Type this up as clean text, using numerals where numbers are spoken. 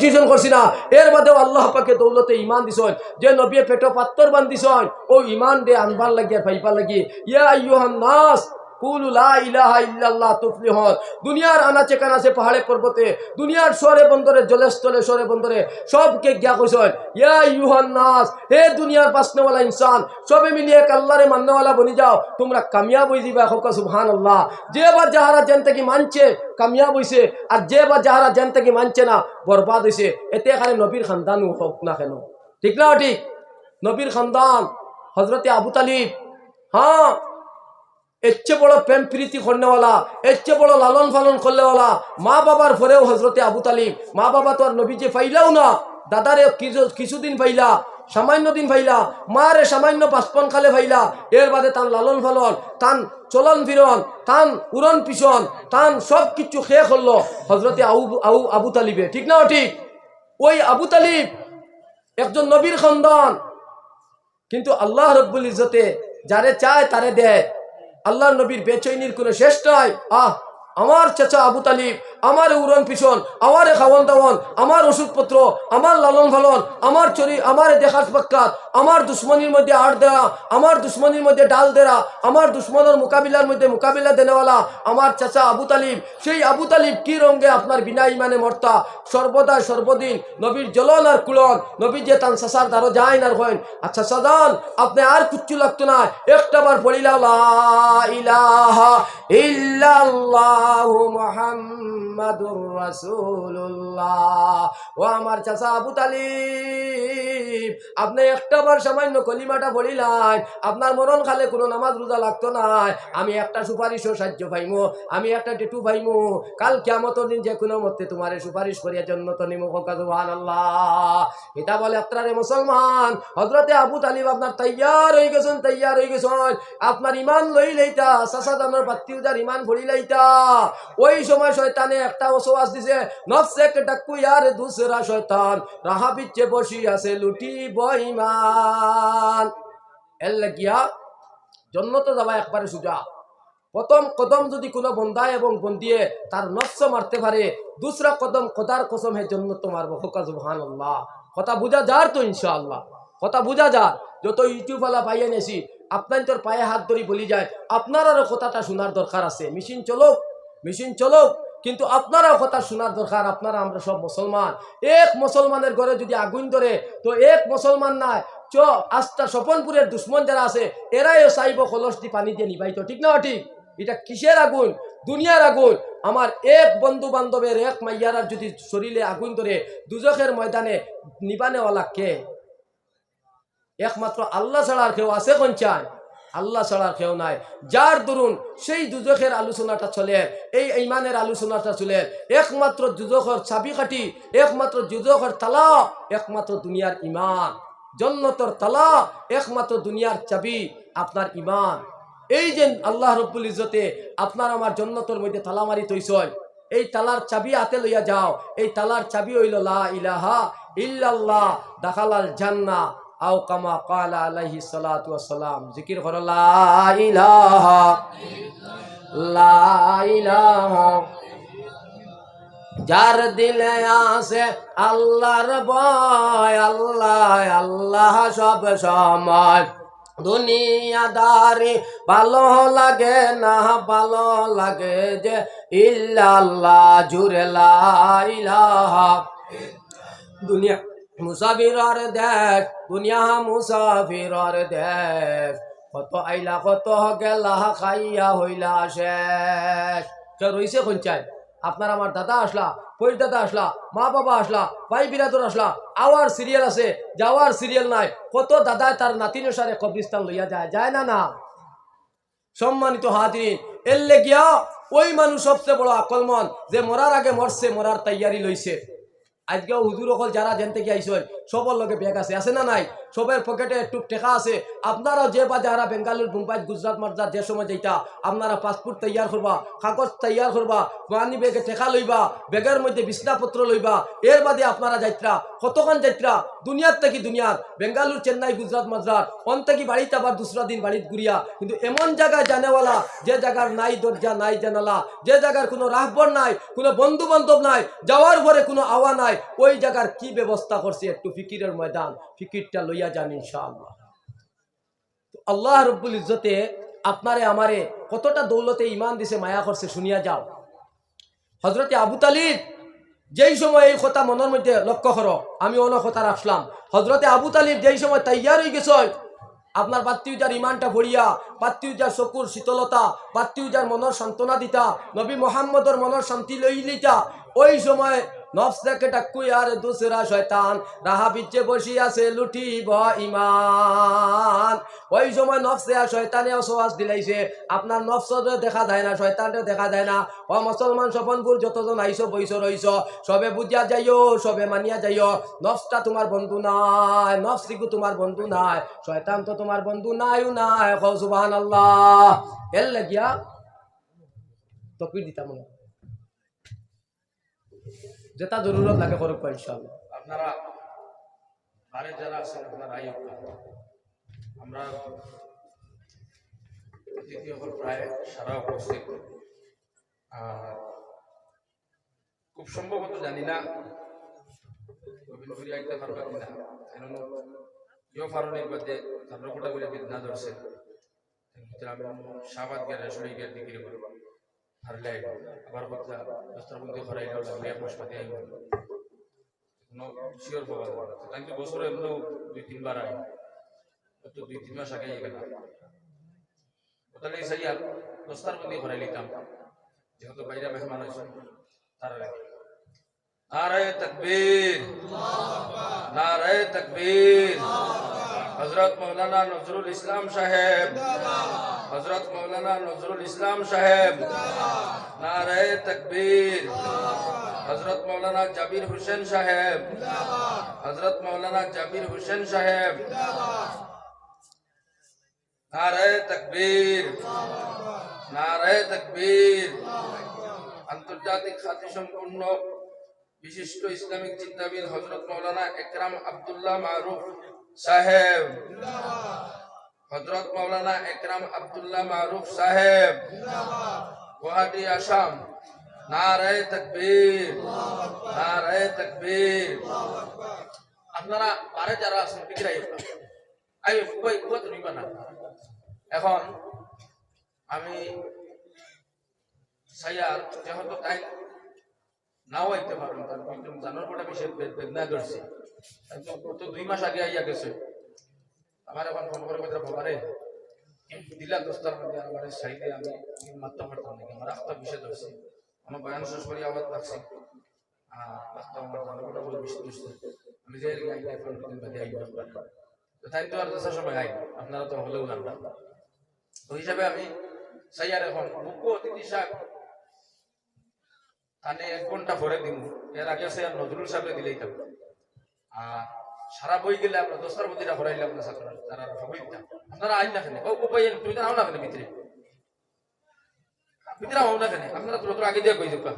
Decision করছি না এর বাদেও আল্লাহ পাকে দৌলতে ইমান দিছন যে নবী পেটো পাত্তর বান্ধিছন ও ইমান দে আনবার লাগিয়ে ভাইবার লাগিয়ে ইয়া আইয়ুহান নাস কুলু লা ইলাহা ইল্লাল্লাহ তুফলিহুন। দুনিয়ার আনাচে কানাচে পাহাড়ে পর্বতে দুনিয়ার শহরে বন্দরে জলস্থলে শহরে বন্দরে সবকে গিয়া কইছেন ইয়া আইয়ুহান নাস, হে দুনিয়ার বাসনেওয়ালা ইনসান সবে মিলিয়ে এক আল্লাহরে মাননেওয়ালা বনি যাও, তোমরা কামিয়াব হয়ে যাবে। হোক সুবহানাল্লাহ। যে বা যাহারা যেন থেকে মানছে কামিয়াব হইছে, আর যে বা যাহারা যেন থেকে মানছে না বরবাদ হইছে। এতে এখানে নবীর খানদান হোক না কেন, ঠিক না ঠিক? নবীর খানদান হজরতে আবু তালিব, হ্যাঁ, এর চেয়ে বড় প্রেম প্রীতি করনেওয়ালা, এর চেয়ে বড় লালন পালন করলেওয়ালা মা বাবার পরেও হজরতে আবু তালিব। মা বাবা তো আর নবী যে পাইলাও না, দাদারে কিছুদিন পাইলা, সামান্য দিন ভাইলা, মারে সামান্য ৫ খালে ভাইলা, এর বাদে তান লালন ফালন, তান চলন ফিরন, তান উড়ন পিছন, তান সব কিছু খেয়ে করলো হজরতে আবু তালিবে, ঠিক না ঠিক? ওই আবু তালিব একজন নবীর খানদান, কিন্তু আল্লাহ রব্বুল ইজ্জতে যারে চায় তারে দেয়। আল্লাহর নবীর বেচৈনির কোনো শেষ নাই। আমার চাচা আবু তালিব, আমার উড়ন পিছন, আমার খাওয়ন দাওয়ন, আমার ওষুধপত্র, আমার লালন ফালন, আমার চরি, আমার দেখার সাক্ষাৎ, আমার দুশ্মনির মধ্যে আড় দেয়া, আমার দুশ্মনির মধ্যে ডাল দেয়া, আমার দুশ্মনের মোকাবিলার মধ্যে মোকাবিলা দেনেওয়ালা আমার চাচা আবু তালিব। সেই আবু তালিব কি রঙে আপনার বিনা ইমানে মর্তা, সর্বদা সর্বদিন নবীর জ্বলন আর কুলন, নবী যে তান চাচার দ্বারো যায় না হয়। আচ্ছা সাজান, আপনি আর কিচ্ছু লাগতো না, একটাবার পড়িলা লা ইলাহা ইল্লাল্লাহু মুহাম্মাদুর রাসূলুল্লাহ। ও আমার চাচা আবু তালিব, আপনি একটাবার সামান্য কলিমাটা পড়িলেন, আপনার মরণ খালে কোনো নামাজ রোজা লাগতো না। আমি একটা সুপারিশও সাহায্য পাইমু, আমি একটা টেটু পাইমু, কাল কিয়ামতের দিন যে কোনো মতে তোমারে সুপারিশ করিয়া জন্য তো নিমু। সুবহানাল্লাহ। এটা বলে আপনারে মুসলমান, হযরতে আবু তালিব আপনার তৈয়ার হয়ে গেছেন, তৈয়ার হয়ে গেছেন। আপনার ইমান লই লইতা, চাচা দানোর পাত্তিউদার ইমান ভরি লইতা। ওই সময় শয়তানে একটা ওয়াসওয়াস দিছে, নফসে কে ডাকু ইয়ার দুসরা শয়তান রাহা পিছে বসি আছে লুটিব ঈমান। এর লাগিয়া জান্নাতে যাওয়া একবারে সোজা। প্রথম কদম যদি কোনো বন্দা এবং বন্দিয়ে তার নফস মারতে পারে, দুসরা কদম খোদার কসম হে জান্নাত মারব। হোক সুবহানাল্লাহ। কথা বুঝা যার তো ইনশাআল্লাহ, কথা বুঝা যার। যত ইউটিউব ওয়ালা পাইয়া নেছি আপনার তোর পায়ে হাত ধরি বলি যায়, আপনারও কথাটা শোনার দরকার আছে। মেশিন চলুক, মেশিন চলুক, কিন্তু আপনারাও কথা শোনার দরকার। আপনারা আমরা সব মুসলমান, এক মুসলমানের ঘরে যদি আগুন ধরে তো এক মুসলমান নাই আস্তা স্বপনপুরের দুশ্মন যারা আছে এরাইও চাইব কলস দি পানি দিয়ে নিবাইতো, ঠিক না ঠিক? এটা কিসের আগুন? দুনিয়ার আগুন। আমার এক বন্ধু বান্ধবের এক মাইয়ারার যদি শরীরে আগুন ধরে দুজখের ময়দানে নিবানেওয়ালা কে? একমাত্র আল্লাহ ছাড়া আর কেউ আছে? কোন চায়? আল্লাহ ছাড়া কেউ নাই। যার দরুন সেই দুজখের আলোচনাটা চলে, এই ঈমানের আলোচনাটা চলে। একমাত্র দুজখের চাবিকাঠি, একমাত্র দুজখের তালা একমাত্র দুনিয়ার ঈমান। জান্নাতের তালা একমাত্র দুনিয়ার চাবি আপনার ঈমান। এই যে আল্লাহ রব্বুল ইজ্জতে আপনার আমার জান্নাতের মধ্যে তালা মারি তৈছয়, এই তালার চাবি হাতে লইয়া যাও। এই তালার চাবি হইল লা ইলাহা ইল্লাল্লাহ দাখালাল জান্নাহ আও কামা ক্বালা আলাইহি সালাতু ওয়াস সালাম। জিকির করো লা ইলাহা লা ইলাহা। যার দিলে আসে আল্লাহর ভয়, আল্লাহ আল্লাহ সব সময়। দুনিয়াদারি ভালো লাগে না, ভালো লাগে যে ইল্লাল্লাহ জুড়ে লা ইলাহা। দুনিয়া মুসাফিরের দেশ, দুনিয়া মুসাফিরের দেশ, কত আইলা কত গেলা খাইয়া হইলা শেষ। কেউ রইছে কোন চাই? আপনার আমার দাদা আসলা, পৈর দাদা আসলা, মা বাবা আসলা, ভাই বিরাদর আসলা, আওয়ার সিরিয়াল আছে, যাওয়ার সিরিয়াল নাই। কত দাদা তার নাতিন সারে কবরিস্তান লইয়া যায়, যায় না? না সম্মানিত হাজিরিন, এর লেগিয়া ওই মানুষ সবচেয়ে বড় আকলমন যে মরার আগে মরছে, মরার তৈয়ারি লইছে। আজকেও হুজুর অকল যারা জেনতে গিয়ে আইসেন সবার লগে ব্যাগ আছে না নাই? সবের পকেটে একটু টেকা আছে। আপনারাও যে বা যারা বেঙ্গালুর, মুম্বাই, গুজরাট মার্জার যে সময় যাইতা, আপনারা পাসপোর্ট তৈয়ার করবা, কাগজ তৈয়ার করবা, পানি ব্যাগে টেকা লইবা, ব্যাগের মধ্যে বিছনাপত্র লইবা। এর বাদে আপনারা যাত্রা কতক্ষণ যাত্রা দুনিয়ার থেকে দুনিয়ার, বেঙ্গালুর, চেন্নাই, গুজরাট মার্জার অন থেকে বাড়িতে আবার দুসরা দিন বাড়িতে ঘুরিয়া। কিন্তু এমন জায়গায় জানেওয়ালা যে জায়গার নাই দরজা, নাই জানালা, যে জায়গার কোনো রাহবর নাই, কোনো বন্ধু বান্ধব নাই, যাওয়ার পরে কোনো আওয়া নাই, নাই ওই জায়গার কি ব্যবস্থা করছে একটু ফিকিরের ময়দান ফিকিরটা লইয়া যান ইনশাআল্লাহ। আল্লাহ রব্বুল ইজ্জতে আপনারে আমারে কতটা দৌলতে ইমান দিছে মায়া করছে শুনিয়া যাও। হজরতে আবু তালিব যেই সময় এই কথা মনের মধ্যে লক্ষ্য করো, আমি অন্য কথা রাখলাম। হজরতে আবু তালিব যেই সময় তৈয়ার হয়ে গেছে আপনার বাত্তিউজার ইমানটা ভরিয়া, বাত্তিউজার চকুর শীতলতা, বাত্তিউজার মনের সান্ত্বনা দিতা, নবী মোহাম্মদর মনের শান্তি লই লিতা, ওই সময় নফস দেখে ডাকুই আর দুসরা শয়তান রাহা বিচ্ছে বসিয়াছে লুটিব ইমান। ওই সময় নফসে আর শয়তানে অসওয়াস দিলাইছে, আপনার নফসরে দেখা যায় না, শয়তানরে দেখা যায় না। ও মুসলমান সপনপুর যতজন আইসো বইস রইছ, সবে বুঝিয়া যাইও, সবে মানিয়া যাইও, নফসটা তোমার বন্ধু নাই, নফসিকু তোমার বন্ধু নাই, শয়তান তো তোমার বন্ধু নাইও নাই। সুবহানাল্লাহ। এর লাগিয়া তকবীর দিতাম না, যেটা জরুরত লাগে করুক ইনশাআল্লাহ। আপনারা বারে যারা আছেন আপনারা আমরা অতিথি হল প্রায় সারা উপস্থিত। খুব সম্ভবত জানি না আইতে পারবা কিনা, ইয়ে ফারণের মধ্যে ধারণা করে বিদ্যা ধরছে শাহবাদ গেলে শরীর গিয়ে ডিগ্রি করবো হারলে আবার কথা দস্তারবন্দি করাই এক মাস পাতি আইব কোনো শিওর পাওয়া যাবে না। তাই বছরে এমন 2-3 বার আই, তো 2-3 মাস আগে গেল তাহলে সাইয়া দস্তারবন্দি করাই নিতাম, যেহেতু বাইরে মেহমান হয়েছে তারা নারায়ে তাকবীর, নারায়ে তাকবীর। হযরত মাওলানা নজরুল ইসলাম সাহেব, হযরত মাওলানা নজরুল ইসলাম সাহেব, নারায়ে তাকবীর। হযরত মাওলানা জাবির হোসেন সাহেব, হযরত মাওলানা জাবির হোসেন সাহেব, নারায়ে তাকবীর, নারায়ে তাকবীর। আন্তর্জাতিক খ্যাতি সম্পন্ন বিশিষ্ট ইসলামিক চিন্তাবিদ হযরত মাওলানা একরাম আব্দুল্লাহ মারুফ সাহেব, হযরত মাওলানা একরাম আব্দুল্লাহ মারুফ সাহেব, গুয়াহাটি আসাম, নারায়ে তাকবীর, নারায়ে তাকবীর। আপনারা বারে যারা আছেন বিক্রাই আই কই কত নিবা না। এখন আমি সাইয়ার যেহেতু তাই নাও আইতে পারবেন, তার জানার পরে বিষয় বেদনা ধরছে, তো 2 মাস আগে আইয়া গেছে। আমার এখন ফোন করে কথা বাবারে দিলা দোস্তার মধ্যে আমার সাইডে আমি মারতে পারতাম নাকি, আমার আস্তা বিষয় ধরছে, আমার বয়ান শেষ করে আবার লাগছে আস্তা আমার জানার বলে বিষয় ধরছে, আমি যে আইয়া ফোন দিন বাদে আইয়া তাই তো আর দশার সময় আই, আপনারা তো হলেও জানতাম। ওই হিসাবে আমি সাইয়ার এখন মুখ্য অতিথি সাহেব তাহলে 1 ঘন্টা পরে দিন, এর আগে সে নজরুল সাহেবকে দিলেই থাকতো। আর সারা বই গেলে আমরা দোস্তার প্রতিটা ভরাইলাম না ছাত্র তারা সবাই দিতাম। আপনারা আইন না কেন ও পাই তুমি তো আও না কেন ভিতরে ভিতরে আও না কেন, আপনারা তো আগে দিয়ে কই যাবা।